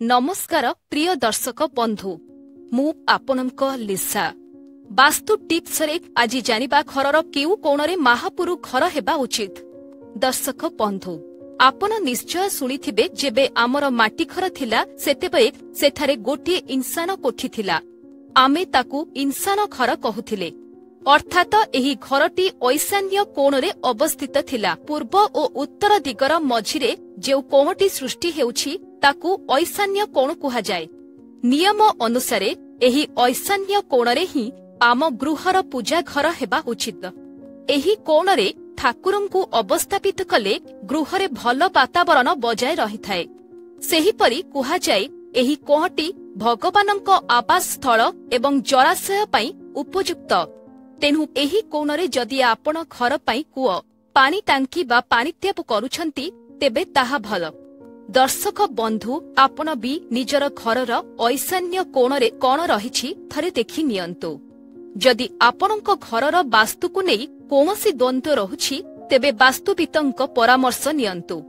नमस्कार प्रिय दर्शक बंधु मु आपणक लिसा वास्तु टिप्स रे आज जानिबा घरर केउ कोणरे महापुरु घर हेबा उचित। दर्शक बंधु आपण निश्चय शुणिथिबे जेबे आमर माटी घर थिला सेतेबे सेठारे गोटे इंसान कोठी थिला। आमे ताकू इंसान घर कहुथिले अर्थात एही घरटी ईशान्य कोणरे अवस्थित थिला। पूर्व ओ उत्तर दिगर मझिरे जेउ कोणटी सृष्टि हेउछि ताकू ईशान्य कोण कुहा जाय। नियम अनुसारे एही ईशान्य कोणरे ही आम गृहर पूजा घर हेबा उचित। एही कोणरे ठाकुरंकु अवस्थापित कले गृहरे भल वातावरण बजाय रहिथाए। सेहीपरि कुहा जाय एही कोणटी भगवानंक आवास स्थल एवं जलाशय पई उपयुक्त। तेणु एही कोणरे जदि आपण घर पई कूଅ पानी टांकी बा पानी ट्याप करूछंती तेबे ताहा भल। दर्शक बंधु आपण भी निजर घरर ईशान्य कोणरे कौन रहिछि थरे देखि नियंतु। जदि आपणक घरर वास्तुकु नेई कोनोसी द्वंद्व रहुछि तेबे वास्तुविदंक परामर्श नियंतु।